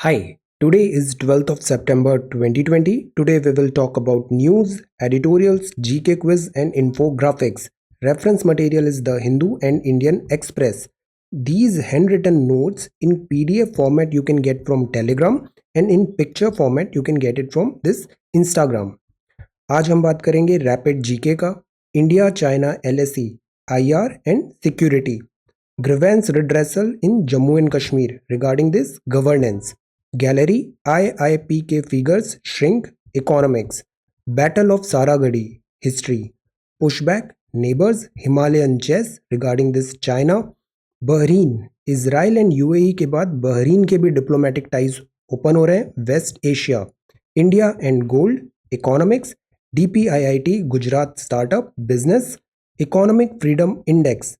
Hi, today is 12th of September 2020. Today we will talk about news, editorials, GK quiz and infographics. Reference material is The Hindu and Indian Express. These handwritten notes in PDF format you can get from Telegram and in picture format you can get it from this Instagram. आज हम बात करेंगे rapid GK का, India China LSE, IR and security. Grievance redressal in Jammu and Kashmir regarding this governance. Gallery IIPK figures shrink economics. Battle of Saragadi history. Pushback neighbors Himalayan chess regarding this China. Bahrain Israel and UAE के बाद Bahrain के भी diplomatic ties open हो रहे हैं West Asia. India and gold. Economics. DPIIT Gujarat startup business. Economic freedom index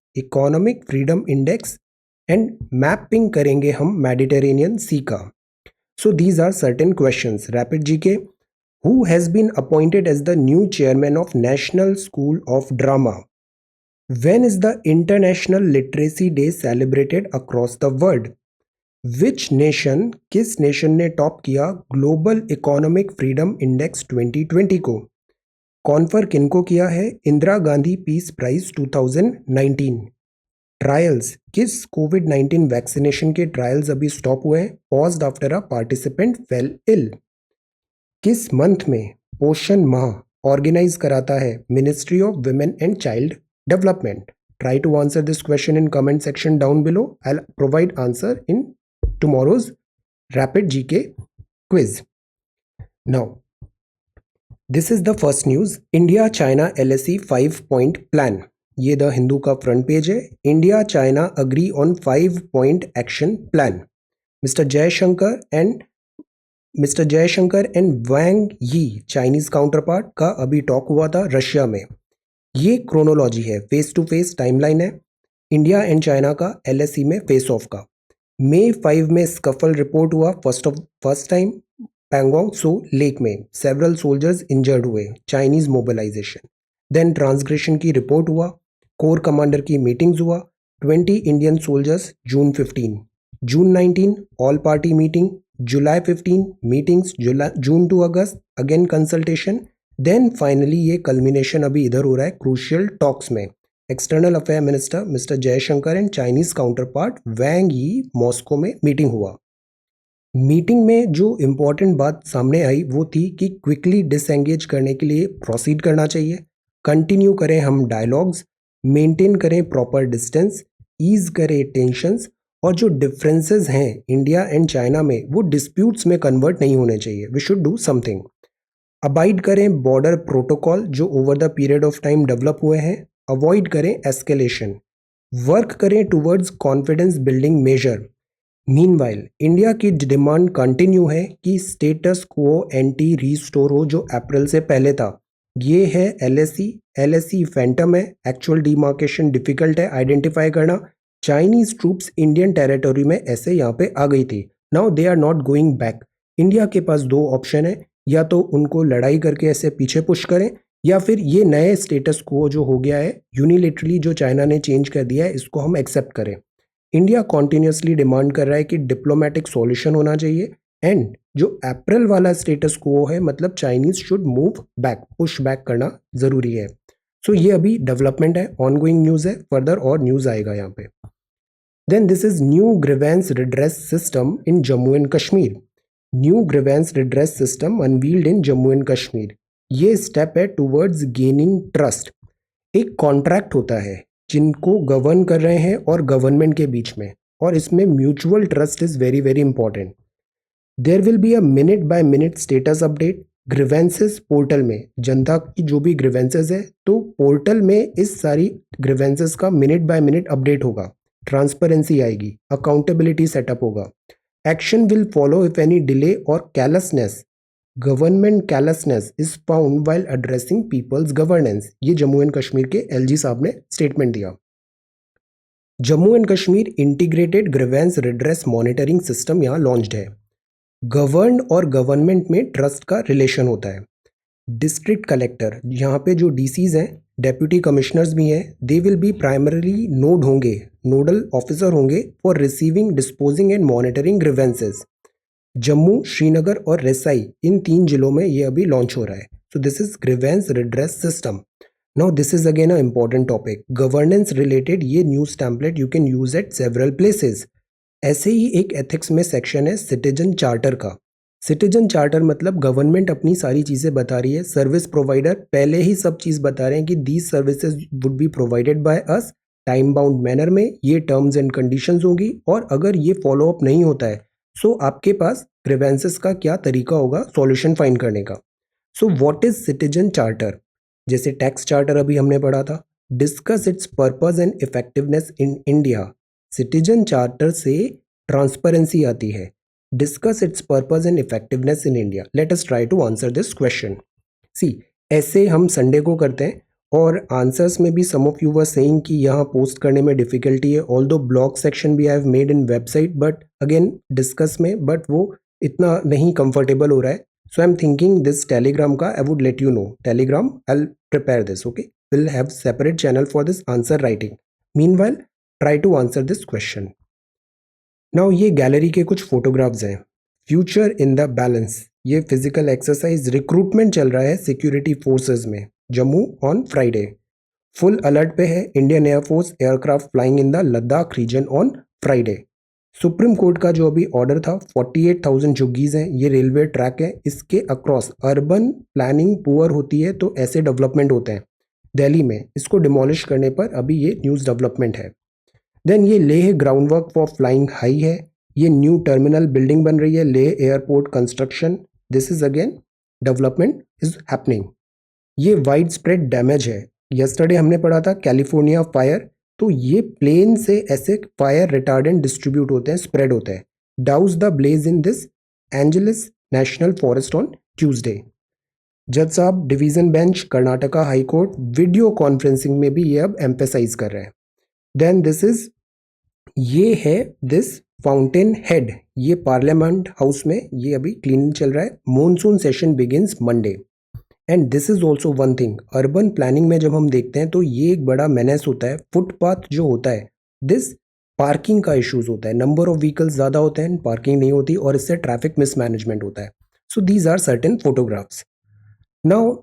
and mapping करेंगे हम Mediterranean sea का. So these are certain questions. Rapid GK. Who has been appointed as the new chairman of National School of Drama? When is the International Literacy Day celebrated across the world? Which nation, किस nation ने top किया global economic freedom index 2020 को? Confer किनको किया है Indira Gandhi peace prize 2019? Trials, किस कोविड-19 vaccination के ट्रायल्स अभी स्टॉप हुए हैं paused after a participant fell ill? किस मंथ में पोषण माह ऑर्गेनाइज कराता है Ministry of Women and Child development? Try to answer this question in comment section down below. I'll provide answer in tomorrow's rapid GK quiz. Now, this is the first news. India China LSE 5-point plan. ये the Hindu का front page है. India China agree on 5-point action plan. Mister Jaishankar and Wang Yi Chinese counter part का अभी talk हुआ था Russia में. ये chronology है, फेस टू फेस टाइमलाइन है इंडिया एंड चाइना का LSE में फेस ऑफ का. May 5 में स्कफल रिपोर्ट हुआ first time Pangong Tso lake में. सेवरल सोल्जर्स इंजर्ड हुए. Chinese mobilisation. देन ट्रांसग्रेशन की रिपोर्ट हुआ. कोर कमांडर की मीटिंग्स हुआ. 20 Indian soldiers June 15. June 19 all party meeting. July 15 meetings. June to August again consultation. Then finally ये culmination अभी इधर हो रहा है क्रूशियल टॉक्स में. External affair minister mister Jaishankar and Chinese counterpart Wang Yi Moscow में meeting हुआ. Meeting में जो इम्पोर्टेंट बात सामने आई वो थी कि क्विकली डिसएंगेज करने के लिए प्रोसीड करना चाहिए. कंटिन्यू करें हम डायलॉग्स. मेंटेन करें प्रॉपर डिस्टेंस. ईज करें टेंशंस. और जो डिफरेंसेस हैं इंडिया एंड चाइना में वो डिस्प्यूट्स में कन्वर्ट नहीं होने चाहिए. We should do something. Abide करें बॉर्डर प्रोटोकॉल जो over the period of time develop हुए हैं. अवॉइड करें एस्केलेशन. वर्क करें towards confidence building measure. Meanwhile India की डिमांड कंटिन्यू है कि स्टेटस क्वो एंटी रीस्टोर हो जो अप्रैल से पहले था. ये है LSE फैंटम है. एक्चुअल डिमार्केशन डिफिकल्ट है आइडेंटिफाई करना. चाइनीज ट्रूप्स इंडियन टेरिटोरी में ऐसे यहाँ पे आ गई थी. Now they are not going back. India के पास दो ऑप्शन है, या तो उनको लड़ाई करके ऐसे पीछे पुश करें या फिर ये नए स्टेटस को जो हो गया है यूनिलेटरली जो चाइना ने चेंज कर दिया है इसको हम एक्सेप्ट करें. इंडिया कॉन्टिन्यूसली डिमांड कर रहा है कि डिप्लोमेटिक सॉल्यूशन होना चाहिए एंड जो अप्रैल वाला स्टेटस को है मतलब Chinese should move back, push back करना ज़रूरी है. सो ये अभी डेवलपमेंट है, ऑनगोइंग न्यूज़ है. फर्दर और न्यूज़ आएगा यहाँ पे. Then this is new grievance redress system in Jammu and Kashmir. New grievance redress system unveiled in Jammu and Kashmir. ये स्टेप है टुवर्ड्स गेनिंग ट्रस्ट. एक कॉन्ट्रैक्ट होता है जिनको गवर्न कर रहे हैं और गवर्नमेंट के बीच में, और इसमें mutual trust is very very important. There will be a minute by minute status update. Grievances portal में जनता की जो भी ग्रीवेंसेस है तो पोर्टल में इस सारी ग्रीवेंसेस का मिनट बाय मिनट अपडेट होगा. ट्रांसपेरेंसी आएगी. अकाउंटेबिलिटी सेटअप होगा. Action will follow if any delay or carelessness, government carelessness is found while addressing people's governance. ये जम्मू एंड कश्मीर के LG साहब ने स्टेटमेंट दिया. Jammu and Kashmir integrated grievance redress monitoring system यहाँ launched है. गवर्न और गवर्नमेंट में ट्रस्ट का रिलेशन होता है. डिस्ट्रिक्ट कलेक्टर यहाँ पे जो DCs हैं, डेप्यूटी कमिश्नर्स भी हैं, they will be primarily nodal officer होंगे for receiving, disposing and monitoring grievances. Jammu, Srinagar और रेसाई, इन 3 जिलों में ये अभी लॉन्च हो रहा है. So this is grievance redress system. Now this is again a important topic. Governance related ये news template you can use at several places. ऐसे ही एक एथिक्स में सेक्शन है सिटीजन चार्टर का. सिटीजन चार्टर मतलब गवर्नमेंट अपनी सारी चीज़ें बता रही है, सर्विस प्रोवाइडर पहले ही सब चीज़ बता रहे हैं कि these services would be provided by us time bound manner में, ये टर्म्स एंड कंडीशंस होगी, और अगर ये फॉलो अप नहीं होता है सो आपके पास ग्रीवेंसेस का क्या तरीका होगा सॉल्यूशन फाइंड करने का. So what is citizen charter? जैसे टैक्स चार्टर अभी हमने पढ़ा था. Discuss its purpose and effectiveness in India. Citizen charter से ट्रांसपेरेंसी आती है. Discuss its purpose and effectiveness in India. Let us try to answer this question. See, ऐसे हम संडे को करते हैं और आंसर्स में भी सम ऑफ यू वर सेइंग कि यहाँ पोस्ट करने में डिफिकल्टी है. ऑल दो ब्लॉग सेक्शन भी I have made in website, but again Disqus में, बट वो इतना नहीं कंफर्टेबल हो रहा है. So I am thinking this Telegram का I would let you know. Telegram I will prepare this. Okay, will have separate channel for this answer writing. Meanwhile try to answer this question. Now ये gallery के कुछ photographs हैं. Future in the balance, ये physical exercise recruitment चल रहा है security forces में, Jammu on Friday. Full alert पे है Indian air force aircraft flying in the Ladakh region on Friday. Supreme court का जो अभी ऑर्डर था, 48,000 झुग्गीज हैं, ये रेलवे ट्रैक है, इसके अक्रॉस अर्बन प्लानिंग पुअर होती है तो ऐसे डेवलपमेंट होते हैं दिल्ली में. इसको डिमोलिश करने पर अभी ये न्यूज़ डेवलपमेंट है. देन ये Leh ground work for flying high है. ये न्यू टर्मिनल बिल्डिंग बन रही है, Leh airport construction. This is again development is happening. ये वाइड स्प्रेड डैमेज है. यस्टरडे हमने पढ़ा था कैलिफोर्निया फायर, तो ये प्लेन से ऐसे फायर रिटार्डेंट डिस्ट्रीब्यूट होते हैं, स्प्रेड होते हैं. Douse the blaze in this Angeles national forest on Tuesday. जज साहब division bench Karnataka high court video conferencing में भी ये अब एम्फेसाइज कर रहे हैं. देन दिस इज, ये है दिस फाउंटेन हेड, ये पार्लियामेंट हाउस में ये अभी क्लीन चल रहा है. Monsoon session begins Monday. And this is also one thing, urban planning में जब हम देखते हैं तो ये एक बड़ा मेनेस होता है. फुटपाथ जो होता है, दिस पार्किंग का इश्यूज होता है. नंबर ऑफ व्हीकल्स ज़्यादा होते हैं, पार्किंग नहीं होती, और इससे ट्रैफिक मिसमैनेजमेंट होता है. So these are certain photographs. Now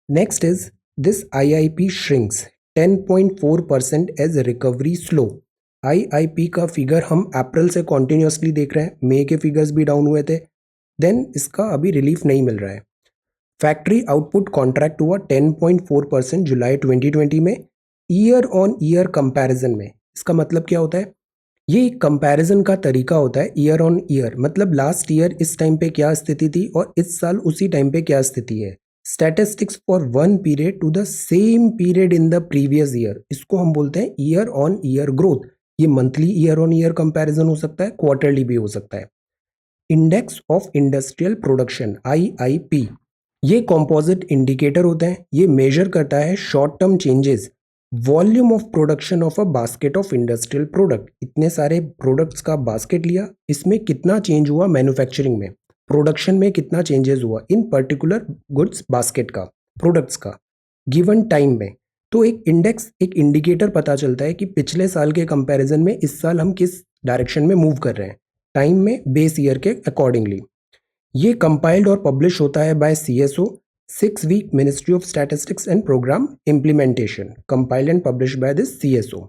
next is this IIP shrinks 10.4% as recovery slow. IIP का फिगर हम अप्रैल से कॉन्टिन्यूसली देख रहे हैं, मई के फिगर्स भी डाउन हुए थे. देन इसका अभी रिलीफ नहीं मिल रहा है. फैक्ट्री आउटपुट कॉन्ट्रैक्ट हुआ 10.4% जुलाई 2020 में. ईयर ऑन ईयर कंपैरिजन में इसका मतलब क्या होता है? ये एक कंपैरिजन का तरीका होता है. ईयर ऑन ईयर मतलब लास्ट ईयर इस टाइम पे क्या स्थिति थी और इस साल उसी टाइम पे क्या स्थिति है. Statistics for one period to the same period in the previous year, इसको हम बोलते हैं ईयर ऑन ईयर ग्रोथ. ये monthly year on year comparison हो सकता है, क्वार्टरली भी हो सकता है. Index of industrial production IIP, ये कॉम्पोजिट इंडिकेटर होते हैं. ये मेजर करता है short term changes, volume of production of a basket of industrial product. इतने सारे प्रोडक्ट्स का बास्केट लिया, इसमें कितना चेंज हुआ मैन्युफैक्चरिंग में, प्रोडक्शन में कितना चेंजेस हुआ इन पर्टिकुलर गुड्स बास्केट का, प्रोडक्ट्स का, गिवन टाइम में. तो एक इंडेक्स, एक इंडिकेटर पता चलता है कि पिछले साल के कंपैरिजन में इस साल हम किस डायरेक्शन में मूव कर रहे हैं, टाइम में बेस ईयर के अकॉर्डिंगली. ये कंपाइल्ड और पब्लिश होता है by CSO, 6 week ministry of statistics and programme implementation. Compiled and publish by this CSO.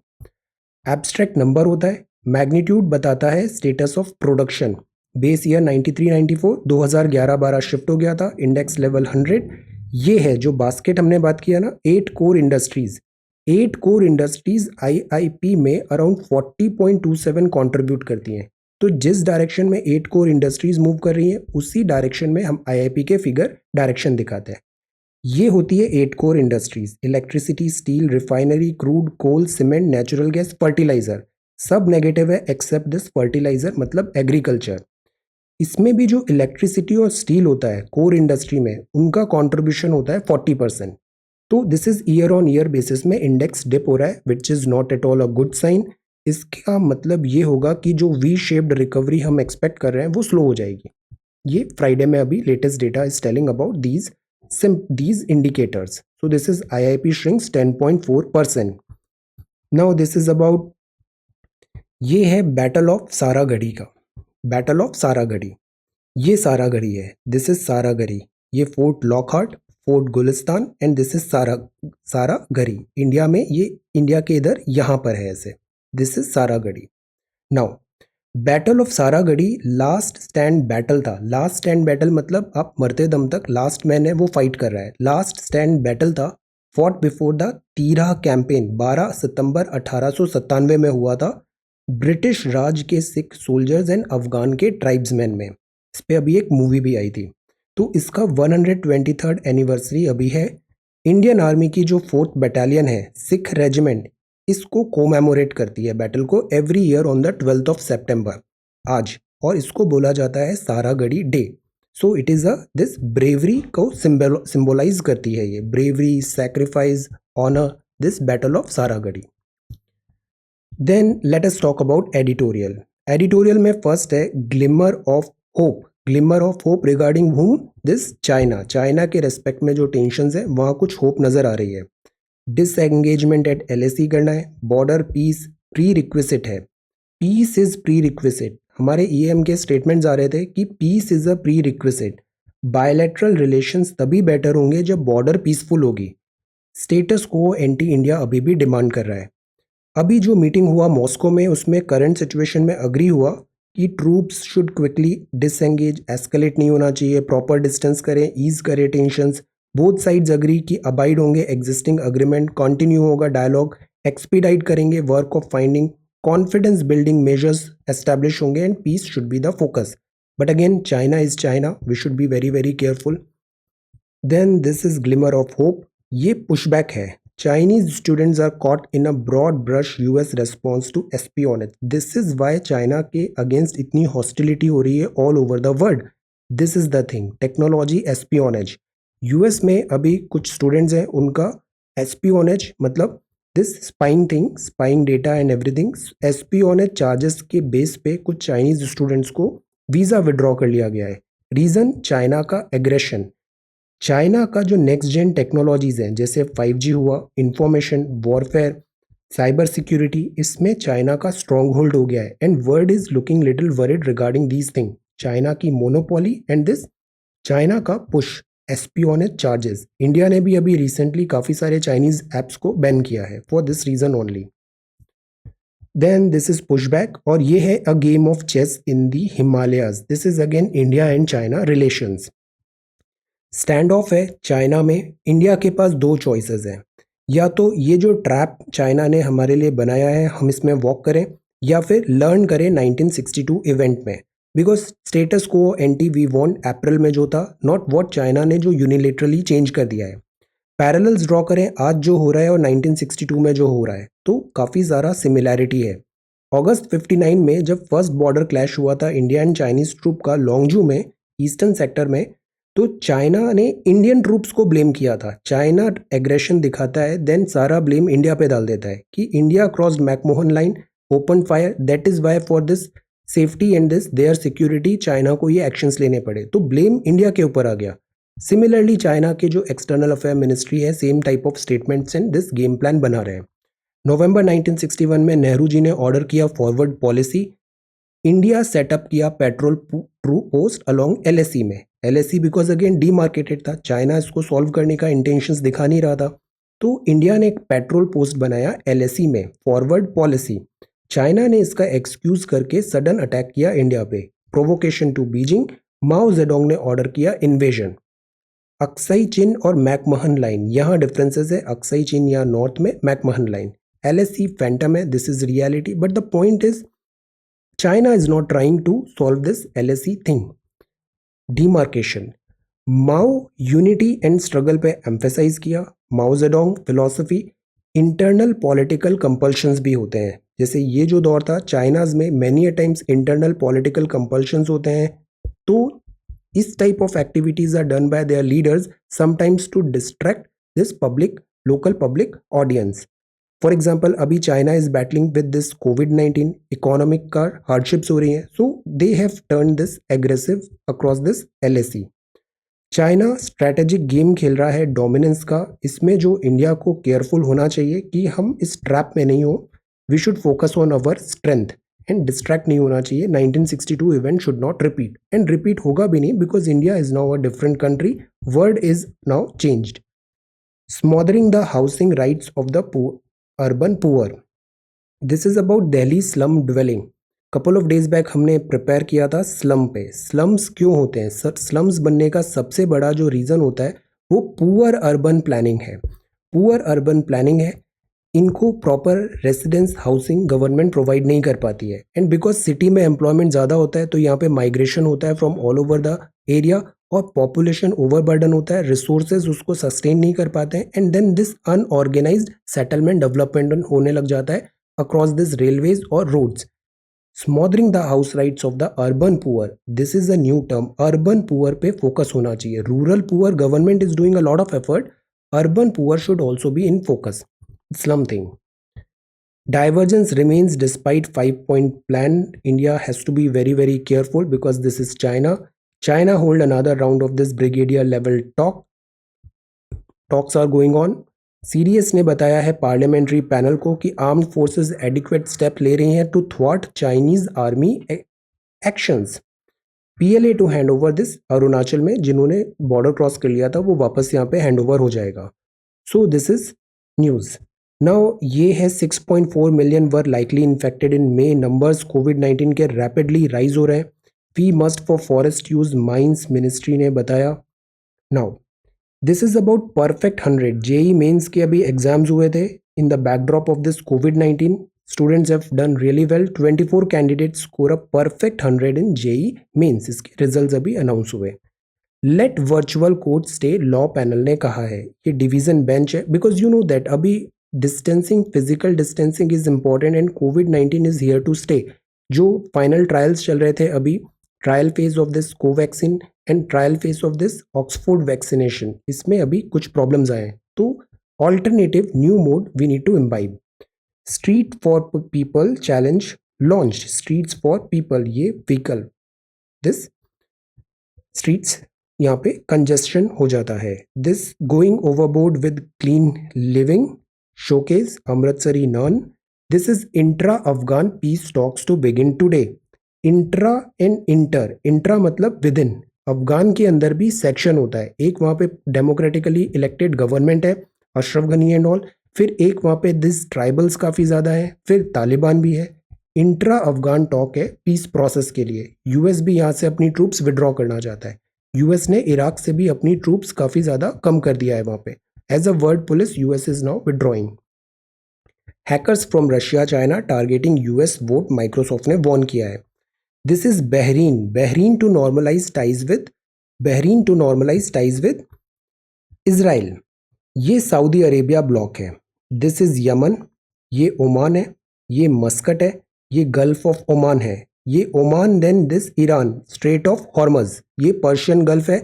Abstract number होता है. मैग्नीट्यूड बताता है status of production. Base year 93-94, 2011-12 shift हो गया था. Index level 100. ये है जो बास्केट हमने बात किया ना, 8 core industries. 8 core industries IIP में अराउंड 40.27 कॉन्ट्रीब्यूट करती हैं. तो जिस डायरेक्शन में 8 कोर इंडस्ट्रीज मूव कर रही हैं उसी डायरेक्शन में हम IIP के फिगर डायरेक्शन दिखाते हैं. ये होती है 8 core industries: electricity, steel, refinery, crude, coal, cement, natural gas, fertiliser. सब नेगेटिव है एक्सेप्ट दिस फर्टिलाइजर मतलब एग्रीकल्चर. इसमें भी जो इलेक्ट्रिसिटी और स्टील होता है कोर इंडस्ट्री में, उनका कॉन्ट्रीब्यूशन होता है 40%. तो this is year on year basis में इंडेक्स डिप हो रहा है, which is not at all a good sign. इसका मतलब ये होगा कि जो वी शेप्ड रिकवरी हम एक्सपेक्ट कर रहे हैं वो स्लो हो जाएगी. ये फ्राइडे में अभी latest data is telling about these indicators. So this is IIP shrinks 10.4%. Now this is about, ये है बैटल ऑफ सारागढ़ी का. बैटल ऑफ सारागढ़ी ये सारागढ़ी है, दिस इज सारागढ़ी। ये fort Lockhart, fort Gulistan and this is Saragarhi. India में ये इंडिया के इधर यहाँ पर है ऐसे। This is Saragarhi. Now battle of Saragarhi last stand battle था। लास्ट स्टैंड बैटल मतलब आप मरते दम तक लास्ट मैन है वो फाइट कर रहा है। लास्ट स्टैंड बैटल था फॉट बिफोर द तीरा कैंपेन। 12 सितंबर 1897 में हुआ था ब्रिटिश राज के सिख सोल्जर्स एंड अफगान के ट्राइब्समैन में। इस पर अभी एक मूवी भी आई थी। तो इसका 123rd एनिवर्सरी अभी है। इंडियन आर्मी की जो 4th बटालियन है, सिख रेजिमेंट, इसको कोमेमोरेट करती है बैटल को every year on the 12th of September आज, और इसको बोला जाता है Saragarhi day. So it is this bravery को सिंबलाइज करती है, ये bravery, sacrifice, honour, this battle of Saragarhi. Then let us talk about editorial. Editorial में फर्स्ट है glimmer of hope. Glimmer of hope regarding hmm? This China. China के respect में जो tensions है वहाँ कुछ होप नज़र आ रही है। डिसएंगेजमेंट एट LAC करना है। बॉर्डर पीस प्री रिक्विजिट है। Peace is prerequisite. हमारे EM के स्टेटमेंट्स आ रहे थे कि peace is a prerequisite. Bilateral relations तभी बेटर होंगे जब बॉर्डर पीसफुल होगी। स्टेटस को एंटी इंडिया अभी भी डिमांड कर रहा है। अभी जो मीटिंग हुआ मॉस्को में, उसमें करंट सिचुएशन में अग्री हुआ कि troops should quickly disengage, escalate नहीं होना चाहिए, प्रॉपर डिस्टेंस करें, ईज करें टेंशंस। बोथ साइड्स अग्री कि अबाइड होंगे एग्जिस्टिंग अग्रीमेंट, कंटिन्यू होगा डायलॉग, एक्सपीडाइट करेंगे work of finding, confidence building measures establish होंगे and peace should be the focus. But again China is China, we should be very very careful. Then this is glimmer of hope. ये pushback है। Chinese students are caught in a broad brush US response to espionage. This is why China के against इतनी hostility हो रही है all over the world. This is the thing. Technology espionage. US में अभी कुछ students हैं, उनका espionage मतलब this spying thing, spying data and everything, espionage charges के base पे कुछ Chinese students को visa withdraw कर लिया गया है। Reason चाइना का aggression। चाइना का जो नेक्स्ट जेन टेक्नोलॉजीज हैं जैसे 5G हुआ, इंफॉर्मेशन वॉरफेयर, साइबर सिक्योरिटी, इसमें चाइना का स्ट्रॉन्ग होल्ड हो गया है and world is looking little worried regarding these thing. China की मोनोपोली एंड दिस चाइना का पुश एस्पियोनेज चार्जेस। इंडिया ने भी अभी रिसेंटली काफ़ी सारे चाइनीज ऐप्स को बैन किया है for this reason only. Then this is pushback, और ये है a game of chess in the Himalayas. This is again India and China relations. Standoff है चाइना में। इंडिया के पास दो चॉइसेस हैं, या तो ये जो ट्रैप चाइना ने हमारे लिए बनाया है हम इसमें वॉक करें, या फिर लर्न करें 1962 इवेंट में। Because status quo anti we want अप्रैल में जो था, नॉट वॉट चाइना ने जो यूनिलेटरली चेंज कर दिया है। पैरेलल्स ड्रॉ करें आज जो हो रहा है और 1962 में जो हो रहा है, तो काफ़ी ज़्यादा सिमिलैरिटी है। अगस्त 59 में जब फर्स्ट बॉर्डर क्लैश हुआ था इंडिया एंड चाइनीज ट्रूप का लॉन्गजू में, ईस्टर्न सेक्टर में, तो चाइना ने इंडियन ट्रूप्स को ब्लेम किया था। चाइना एग्रेशन दिखाता है, देन सारा ब्लेम इंडिया पे डाल देता है कि India crossed McMahon line, open fire, that is why for this safety and this their security China को ये एक्शंस लेने पड़े, तो ब्लेम इंडिया के ऊपर आ गया। सिमिलरली चाइना के जो एक्सटर्नल अफेयर मिनिस्ट्री है same type of statements and this game plan बना रहे हैं। नवंबर 1961 में नेहरू जी ने ऑर्डर किया फॉरवर्ड पॉलिसी। इंडिया सेटअप किया पेट्रोल पोस्ट अलोंग LAC में। LAC बिकॉज अगेन डीमार्केटेड था, चाइना इसको सॉल्व करने का इंटेंशंस दिखा नहीं रहा था, तो इंडिया ने एक पेट्रोल पोस्ट बनाया LAC में, फॉरवर्ड पॉलिसी। चाइना ने इसका एक्सक्यूज करके सडन अटैक किया इंडिया पे, provocation to Beijing. Mao Zedong ने ऑर्डर किया इन्वेजन। अक्साई चिन और मैकमहन लाइन, यहाँ डिफरेंसेस है, अक्साई चिन या नॉर्थ में, मैकमहन लाइन। LAC फैंटम है, this is reality, but the point is China is not trying to solve this LAC thing. Demarcation. Mao unity and struggle पे emphasise किया। माओ Zedong philosophy, internal political compulsions भी होते हैं। जैसे ये जो दौर था चाइनाज में, many a times internal political compulsions होते हैं, तो इस type of activities are done by their leaders sometimes to distract this public, local public audience. For example अभी China is battling with this कोविड-19, इकोनॉमिक का hardships हो रही हैं, so they have turn this aggressive across this LAC। China strategic game खेल रहा है dominance का, इसमें जो इंडिया को केयरफुल होना चाहिए कि हम इस ट्रैप में नहीं हो। We should focus on our strength and distract नहीं होना चाहिए. 1962 event should not repeat, and repeat होगा भी नहीं because India is now a different country. Word is now changed. Smothering the housing rights of the urban poor. This is about Delhi slum dwelling. Couple of days back हमने prepare किया था slum पे. Slums क्यों होते हैं? Slums बनने का सबसे बड़ा जो रीज़न होता है वो पुअर अर्बन प्लानिंग है. पुअर अर्बन प्लानिंग है, इनको proper residence housing government provide नहीं कर पाती है. एंड बिकॉज सिटी में एम्प्लॉयमेंट ज़्यादा होता है तो यहाँ पे माइग्रेशन होता है from all over the area, और पॉपुलेशन ओवरबर्डन होता है, रिसोर्सेज उसको सस्टेन नहीं कर पाते हैं, and then this unorganised settlement development होने लग जाता है अक्रॉस दिस रेलवेज और roads. Smothering the house rights of the urban poor, this is a new term. Urban poor पे फोकस होना चाहिए. Rural poor government is doing a lot of effort, urban poor should also be in focus. Slum thing. Divergence remains despite 5-point plan. India has to be very, very careful because this is China. China hold another round of this brigadier level talks are going on. CDS ने बताया है parliamentary panel को कि armed forces adequate step ले रही हैं to थ्वाट Chinese army actions. PLA to hand over this. Arunachal में जिन्होंने बॉर्डर क्रॉस कर लिया था वो वापस यहाँ पे हैंड ओवर हो जाएगा. So this is news. Now ये है 6.4 million were likely infected in May. Numbers कोविड-19 के रैपिडली राइज हो रहे हैं. We must for forest use mines, ministry ने बताया. Now this is about perfect 100. JEE Mains के अभी एग्जाम्स हुए थे. In the backdrop of this कोविड-19 students have done really well. 24 candidates score a perfect 100 in JEE Mains. इसके results अभी announce हुए. Let virtual court stay, law panel ने कहा है. ये डिवीजन बेंच है बिकॉज यू नो दैट अभी distancing, physical distancing is important and कोविड-19 इज हियर टू स्टे. जो फाइनल ट्रायल्स चल रहे थे अभी, trial phase of this Covaxin and trial phase of this Oxford vaccination, इसमें अभी कुछ प्रॉब्लम्स आए हैं. तो alternative new mode we need to imbibe. Street for people challenge launched. Streets for people, ये व्हीकल, दिस स्ट्रीट्स यहाँ पे congestion हो जाता है. This going overboard with clean living showcase Amritsari naan. This is intra Afghan peace talks to begin today. Intra and inter. Intra मतलब within. Afghan के अंदर भी सेक्शन होता है. एक वहाँ पे डेमोक्रेटिकली इलेक्टेड गवर्नमेंट है, अशरफ गनी एंड ऑल. फिर एक वहाँ पे दिस ट्राइबल्स काफ़ी ज़्यादा है, फिर तालिबान भी है. इंट्रा अफगान टॉक है पीस प्रोसेस के लिए. यूएस भी यहाँ से अपनी ट्रूप्स विड्रॉ करना चाहता है. यूएस ने इराक से भी अपनी ट्रूप्स काफ़ी ज़्यादा कम कर दिया है वहाँ पे. As a world police US is now withdrawing. Hackers from Russia China targeting US vote, Microsoft ने वॉर्न किया है. This is Bahrain. Bahrain to normalise ties with Israel. ये सऊदी अरेबिया ब्लॉक है. दिस इज यमन, ये Oman है, ये Muscat है, ये गल्फ ऑफ ओमान है, ये Oman. Then this Iran, strait of Hormuz, ये पर्शियन गल्फ है.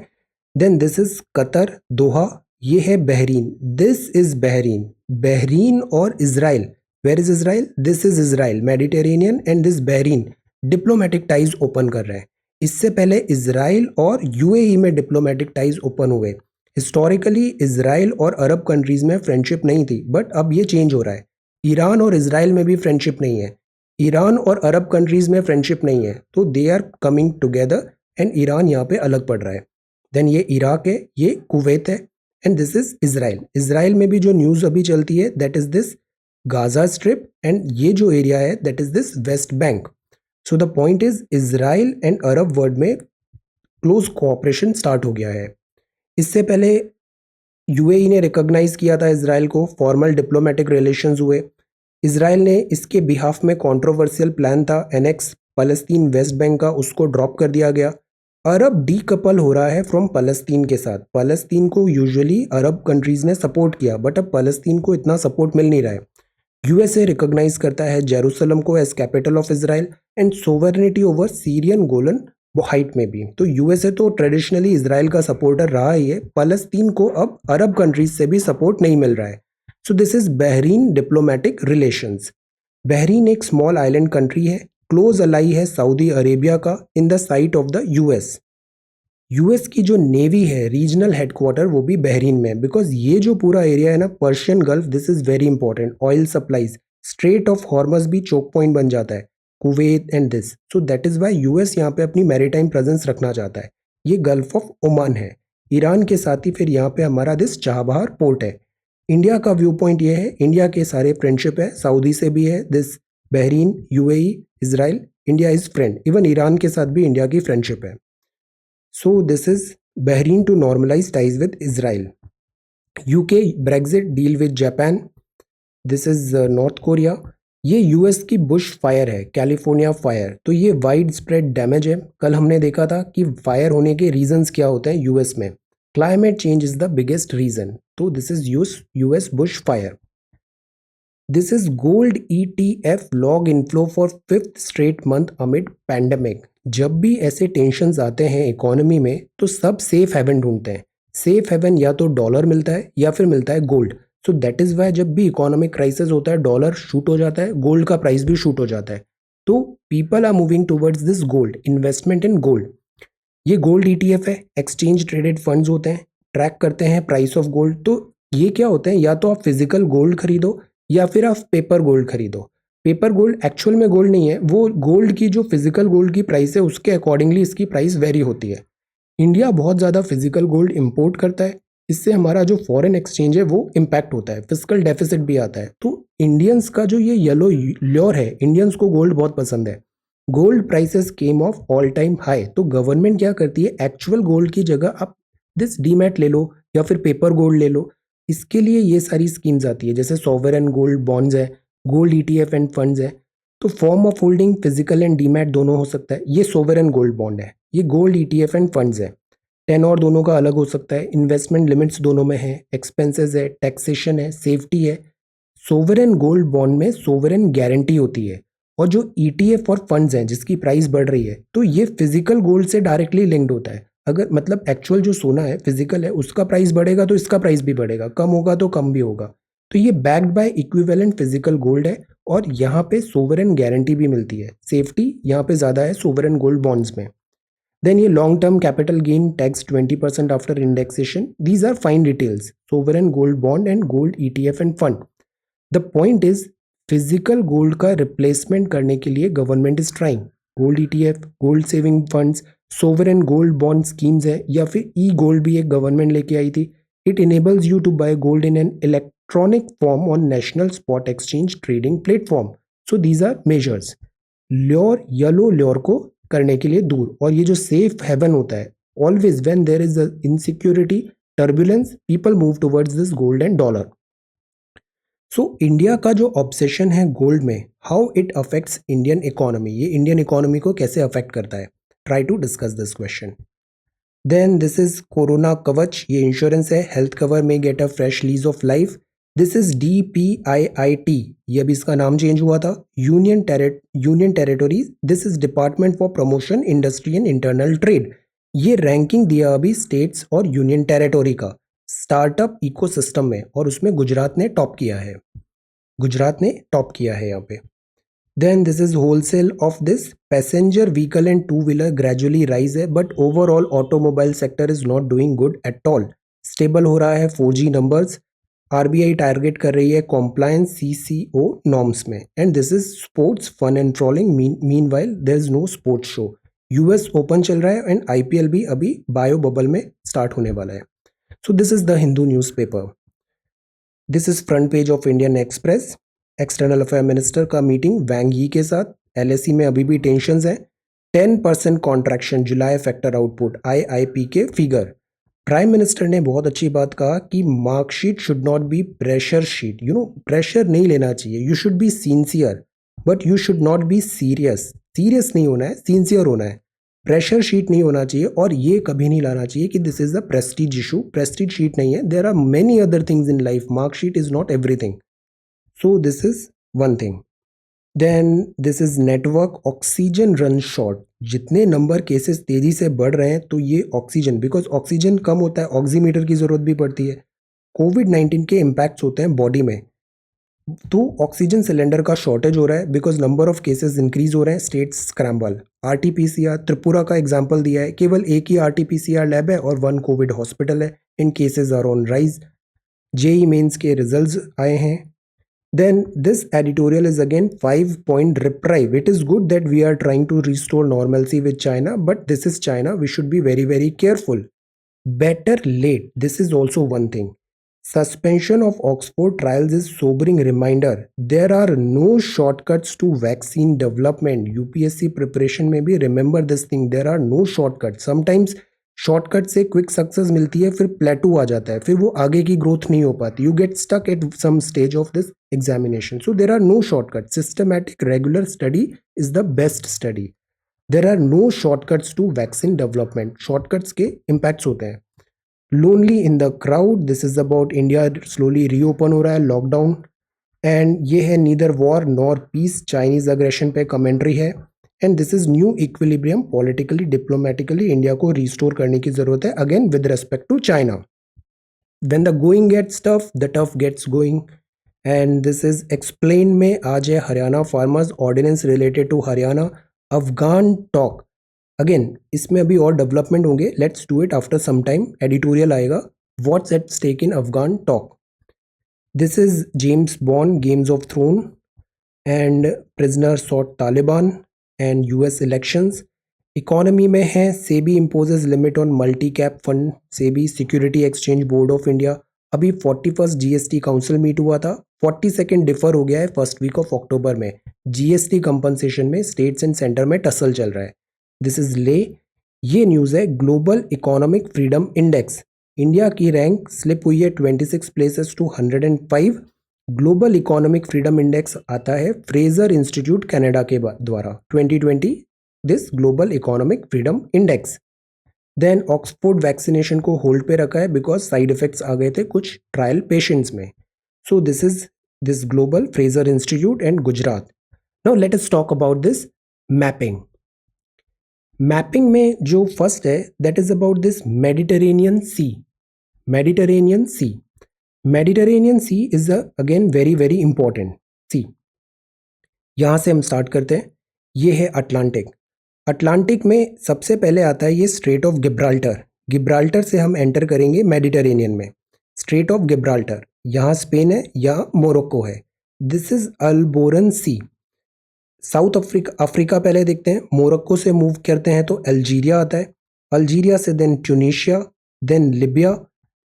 Then this is Qatar, Doha, ये है Bahrain. This is Bahrain. Bahrain और Israel, where is Israel? This is Israel, Mediterranean, and this Bahrain diplomatic ties open कर रहे हैं. इससे पहले इजराइल और यूएई में डिप्लोमेटिक टाइज ओपन हुए. हिस्टोरिकली इजराइल और अरब कंट्रीज में फ्रेंडशिप नहीं थी, बट अब ये चेंज हो रहा है. ईरान और इजराइल में भी फ्रेंडशिप नहीं है, ईरान और अरब कंट्रीज में फ्रेंडशिप नहीं है, तो they are coming together and Iran यहाँ पे अलग पड़ रहा है. देन ये इराक है, ये कुवैत है, and this is Israel. Israel में भी जो न्यूज़ अभी चलती है that is this Gaza strip, and ये जो एरिया है that is this West Bank. So the point is Israel and Arab world में क्लोज कोऑपरेशन स्टार्ट हो गया है. इससे पहले यूएई ने रिकॉग्नाइज किया था इजराइल को, फॉर्मल डिप्लोमेटिक रिलेशंस हुए. इजराइल ने इसके बिहाफ में कंट्रोवर्शियल प्लान था एनेक्स फलस्तीन वेस्ट बैंक का, उसको ड्रॉप कर दिया गया. अरब डीकपल हो रहा है फ्रॉम फलस्तीन के साथ. फलस्तीन को यूजुअली अरब कंट्रीज ने सपोर्ट किया, बट अब फलस्तीन को इतना सपोर्ट मिल नहीं रहा है. यूएसए रिकॉग्नाइज करता है जेरूसलम को as capital of Israel and sovereignty over Syrian Golan height में भी. तो यूएसए तो ट्रेडिशनली इजराइल का सपोर्टर रहा ही है. फलस्तीन को अब अरब कंट्रीज से भी सपोर्ट नहीं मिल रहा है. So this is Bahrain diplomatic relations. Bahrain एक स्मॉल आइलैंड कंट्री है, क्लोज अलाई है सऊदी अरेबिया का, in the site of the US. US की जो नेवी है रीजनल हेडक्वार्टर वो भी बहरीन में, बिकॉज ये जो पूरा एरिया है ना Persian Gulf, this is very important. Oil supplies, strait of Hormuz भी चोक पॉइंट बन जाता है. Kuwait and this. So that is why US यहाँ पे अपनी मैरीटाइम प्रेजेंस रखना चाहता है। ये गल्फ ऑफ ओमान है। ईरान के साथ ही फिर यहाँ पे हमारा दिस चाबहार पोर्ट है। इंडिया का व्यू पॉइंट ये है, इंडिया के सारे फ्रेंडशिप है, सऊदी से भी है, this Bahrain, UAE, Israel, India is friend. Even Iran के साथ भी इंडिया की फ्रेंडशिप है। So this is Bahrain to normalise ties with Israel. UK Brexit deal with Japan. This is North Korea. ये यूएस की बुश फायर है, California fire. तो ये वाइड स्प्रेड डैमेज है। कल हमने देखा था कि फायर होने के रीजंस क्या होते हैं यूएस में। Climate change is the biggest reason. तो this is US bush fire. This is gold ETF log inflow for 5th straight month amid pandemic. जब भी ऐसे टेंशन्स आते हैं इकोनॉमी में तो सब सेफ हेवन ढूंढते हैं। सेफ हेवन या तो डॉलर मिलता है या फिर मिलता है gold. So that is why जब भी इकोनॉमिक क्राइसिस होता है डॉलर शूट हो जाता है, गोल्ड का प्राइस भी शूट हो जाता है। तो people are moving towards this gold, investment in gold. ये गोल्ड ETF है, एक्सचेंज ट्रेडेड फंड्स होते हैं, ट्रैक करते हैं प्राइस ऑफ गोल्ड। तो ये क्या होते हैं, या तो आप फिजिकल गोल्ड खरीदो या फिर आप पेपर गोल्ड खरीदो। पेपर गोल्ड एक्चुअल में गोल्ड नहीं है, वो गोल्ड की जो फिजिकल गोल्ड की प्राइस है उसके अकॉर्डिंगली इसकी प्राइस वेरी होती है। इंडिया बहुत ज़्यादा फिजिकल गोल्ड इंपोर्ट करता है, इससे हमारा जो फॉरेन एक्सचेंज है वो इम्पैक्ट होता है, फिजिकल डेफिसिट भी आता है। तो इंडियंस का जो ये येलो ल्योर है, इंडियंस को गोल्ड बहुत पसंद है। Gold prices came of all time high. तो गवर्नमेंट क्या करती है, एक्चुअल गोल्ड की जगह आप दिस डीमैट ले लो या फिर पेपर गोल्ड ले लो। इसके लिए ये सारी स्कीम्स आती है, जैसे सॉवरेन गोल्ड बॉन्ड्स है, गोल्ड ETF एंड फंड्स है। तो form of holding physical and demat दोनों हो सकता है। ये सोवरेन गोल्ड बॉन्ड है, ये गोल्ड ETF एंड फंड्स है। टेनोर दोनों का अलग हो सकता है, इन्वेस्टमेंट लिमिट्स दोनों में है, एक्सपेंसेस है, टैक्सेशन है, सेफ्टी है। सोवरेन गोल्ड बॉन्ड में सोवरेन गारंटी होती है। और जो ETF और फंड्स हैं जिसकी प्राइस बढ़ रही है, तो ये फिजिकल गोल्ड से डायरेक्टली लिंक्ड होता है। अगर मतलब एक्चुअल जो सोना है फिजिकल है उसका प्राइस बढ़ेगा तो इसका प्राइस भी बढ़ेगा, कम होगा तो कम भी होगा। तो ये backed by equivalent physical gold है और यहाँ पे सोवरेन गारंटी भी मिलती है। सेफ्टी यहाँ पे ज़्यादा है सोवरेन गोल्ड बॉन्ड्स में। देन ये long term capital gain tax 20% after indexation. These are fine details, sovereign gold bond and gold ETF and fund. The point is physical gold का रिप्लेसमेंट करने के लिए government is trying. Gold ETF, gold saving funds, sovereign gold bond schemes है, या फिर ई gold भी एक government लेके आई थी। It enables you to buy gold in an electronic form on national spot exchange trading platform. So these are measures. Lure yellow lure को करने के लिए दूर। और ये जो सेफ हेवन होता है, always when there is insecurity, turbulence, people move towards this gold and dollar. So India का जो ऑब्सेशन है गोल्ड में, how it affects Indian economy, ये इंडियन इकोनॉमी को कैसे अफेक्ट करता है, try to discuss this question. Then this is corona Kavach, ये इंश्योरेंस है, हेल्थ कवर में get a fresh lease of life. This is DPIIT, ये अभी इसका नाम चेंज हुआ था, union territories. This is department for promotion industry and internal trade. ये रैंकिंग दिया अभी स्टेट्स और यूनियन टेरिटोरी का स्टार्टअप इकोसिस्टम में, और उसमें गुजरात ने टॉप किया है। गुजरात ने टॉप किया है यहाँ पे। Then this is wholesale of this passenger vehicle and two wheeler gradually rise है, but overall automobile sector is not doing good at all. Stable हो रहा है 4G नंबर्स। RBI टारगेट कर रही है कॉम्प्लायंस CCO नॉर्म्स में। And this is sports fun and trolling, meanwhile there is no sports show. US open चल रहा है एंड IPL भी अभी बायो बबल में स्टार्ट होने वाला है। So this is the Hindu newspaper. This is front page of Indian express. External affair minister का मीटिंग वैंग यी के साथ। LSE में अभी भी टेंशंस हैं। 10% कॉन्ट्रैक्शन जुलाई फैक्टर आउटपुट IIP के फिगर। प्राइम मिनिस्टर ने बहुत अच्छी बात कहा कि marksheet should not be pressure sheet. Pressure नहीं लेना चाहिए, you should be sincere but you should not be serious. Serious नहीं होना है, सिंसियर होना है। प्रेशर शीट नहीं होना चाहिए, और ये कभी नहीं लाना चाहिए कि this is a prestige issue. Prestige sheet नहीं है, there are many other things in life, marksheet is not everything. So this is one thing. Then this is network oxygen run short. जितने नंबर केसेस तेजी से बढ़ रहे हैं तो ये ऑक्सीजन, बिकॉज ऑक्सीजन कम होता है, ऑक्सीमीटर की जरूरत भी पड़ती है। COVID-19 के इम्पैक्ट्स होते हैं बॉडी में, तो ऑक्सीजन सिलेंडर का शॉर्टेज हो रहा है because number of cases increase हो रहे हैं। States scramble. RT-PCR त्रिपुरा का एग्जाम्पल दिया है, केवल एक ही RT-PCR लैब है और 1 कोविड हॉस्पिटल है। इन cases are on rise. JEE mains के रिजल्ट्स आए हैं। Then this editorial is again 5-point reprieve. It is good that we are trying to restore normalcy with China, but this is China. We should be very, very careful. Better late. This is also one thing. Suspension of Oxford trials is sobering reminder. There are no shortcuts to vaccine development. UPSC preparation में भी remember this thing. There are no shortcuts. Sometimes shortcut से quick success मिलती है, फिर प्लेटू आ जाता है, फिर वो आगे की ग्रोथ नहीं हो पाती. You get stuck at some stage of this examination. So there are no shortcut. Systematic regular study is the best study. There are no shortcuts to vaccine development. Shortcuts के इम्पैक्ट्स होते हैं. Lonely in the crowd. This is about India slowly reopen हो रहा है, lockdown. And ये है neither war nor peace. Chinese aggression पे commentary है. And this is new equilibrium. Politically diplomatically India को रिस्टोर करने की जरूरत है, again with respect to China. When the going gets tough the tough gets going. And this is explain में आज है Haryana farmers ordinance related to Haryana. Afghan talk. अगेन इसमें अभी और डेवलपमेंट होंगे. Let's do it after some time. Editorial आएगा what's at stake in Afghan talk. This is James Bond, games of throne and prisoner sought Taliban and US elections. Economy में है SEBI imposes limit on multi cap fund. SEBI security exchange board of India. अभी 41st GST council meet हुआ था. 42nd differ हो गया है first week of October में. GST compensation में स्टेट्स एंड सेंटर में टसल चल रहा है. दिस इज ले. ये न्यूज़ है global economic freedom index. India की रैंक स्लिप हुई है 26 places to 105. Global economic freedom index आता है फ्रेजर इंस्टीट्यूट कनाडा के द्वारा 2020. This global economic freedom index. Then Oxford vaccination को होल्ड पे रखा है बिकॉज साइड इफेक्ट्स आ गए थे कुछ ट्रायल पेशेंट्स में. So this is this global Fraser Institute and Gujarat. Now let us talk about this mapping. Mapping में जो फर्स्ट है that is about this Mediterranean sea. Mediterranean sea. Mediterranean sea is again very very important sea. यहाँ से हम start करते हैं. ये है अटलांटिक. अटलांटिक में सबसे पहले आता है ये स्ट्रेट ऑफ गिब्राल्टर. गिब्राल्टर से हम एंटर करेंगे मेडिटेरेनियन में. स्ट्रेट ऑफ गिब्राल्टर यहाँ स्पेन है, यहाँ मोरक्को है. This is Alboran sea. South Africa पहले देखते हैं. मोरक्को से मूव करते हैं तो अल्जीरिया आता है. अल्जीरिया से then Tunisia, then Libya.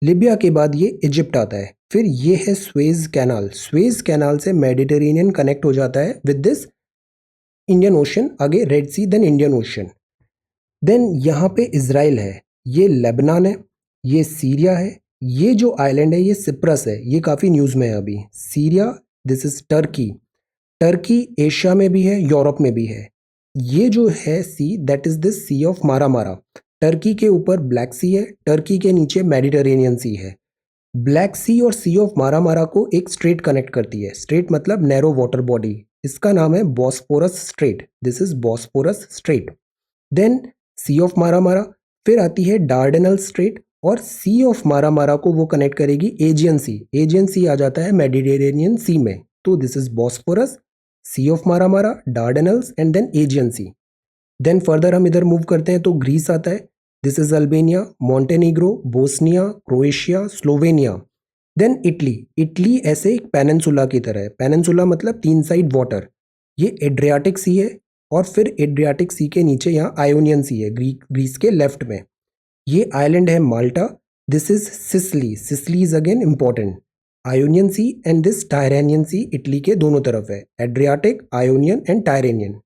Libya के बाद ये इजिप्ट आता है. फिर ये है स्वेज कैनाल. स्वेज कैनाल से मेडिटेरेनियन कनेक्ट हो जाता है विद दिस इंडियन ओशन. आगे red sea, then Indian ocean. Then यहाँ पे इजराइल है, ये लेबनान है, ये सीरिया है. ये जो आइलैंड है ये सिप्रस है. ये काफ़ी न्यूज़ में है अभी. Syria. This is Turkey. Turkey Asia में भी है, यूरोप में भी है. ये जो है sea that is this sea of Marmara. Turkey के ऊपर ब्लैक सी है, टर्की के नीचे मेडिटेरेनियन सी है. ब्लैक सी और सी ऑफ मारा को एक स्ट्रेट कनेक्ट करती है. स्ट्रेट मतलब नैरो वाटर बॉडी. इसका नाम है Bosphorus strait. This is Bosphorus strait. Then sea of Marmara. फिर आती है डार्डेनल स्ट्रेट और सी ऑफ मारा को वो कनेक्ट करेगी एजियन सी. एजियन सी आ जाता है मेडिटेरेनियन सी में. तो this is Bosphorus, sea of Marmara, Dardanelles and then Aegean sea. Then further हम इधर मूव करते हैं तो ग्रीस आता है. This is Albania, Montenegro, Bosnia, Croatia, Slovenia. Then Italy. Italy ऐसे एक पेनिनसुला की तरह है. पेनिनसुला मतलब 3 साइड वाटर. ये एड्रियाटिक सी है और फिर एड्रियाटिक सी के नीचे यहाँ आयोनियन सी है ग्रीस के लेफ्ट में. ये आइलैंड है Malta. This is Sicily. Sicily is again important. Ionian sea and this Tyrrhenian sea Italy के दोनों तरफ है. Adriatic, Ionian and Tyrrhenian.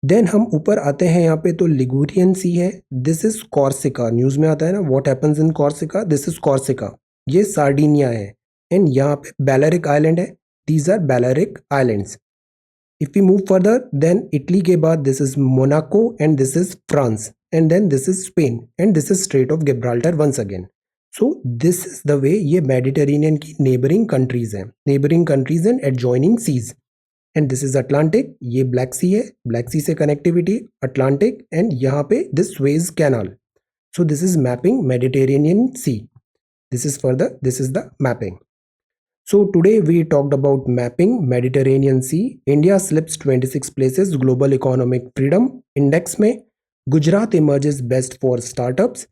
Then हम ऊपर आते हैं यहाँ पे तो लिगुरियन सी है. This is Corsica. न्यूज़ में आता है ना what happens in Corsica. This is Corsica. ये सार्डिनिया है एंड यहाँ पे बैलेरिक आइलैंड है. These are Balearic islands. If we move further then Italy के बाद this is Monaco and this is France and then this is Spain and this is strait of Gibraltar once again. So this is the way ये Mediterranean की neighbouring countries हैं. Neighbouring countries and adjoining seas. And this is Atlantic. ये black sea है. Black sea से connectivity Atlantic and यहाँ पे this Suez canal. So this is mapping Mediterranean sea. This is further, this is the mapping. So today we talked about mapping Mediterranean Sea. India slips 26 places Global Economic Freedom Index में. Gujarat emerges best for startups.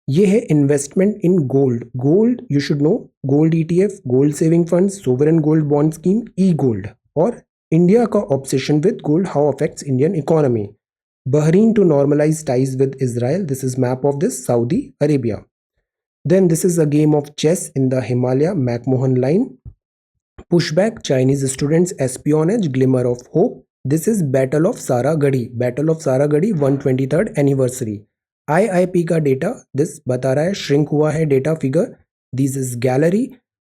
ये है investment in gold. Gold you should know, gold ETF, gold saving fund, sovereign gold bond scheme, E gold. और India का obsession with gold, how affects Indian economy. Bahrain to normalize ties with Israel. This is map of this Saudi Arabia. Then this is a game of chess in the Himalaya McMahon line. Pushback, Chinese students espionage, glimmer of hope. This is Battle of Saragadi. Battle of Saragadi 123rd anniversary. IIP का data this बता रहा है shrink हुआ है data figure. This is gallery.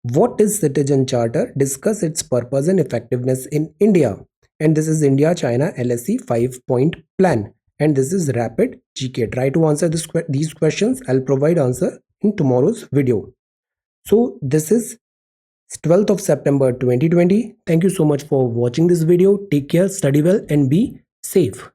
What is citizen charter? Discuss its purpose and effectiveness in India. And this is India China LSE 5-point plan. And this is rapid GK. Try to answer these questions. I'll provide answer in tomorrow's video. So this is 12th of September 2020. Thank you so much for watching this video. Take care, study well, and be safe.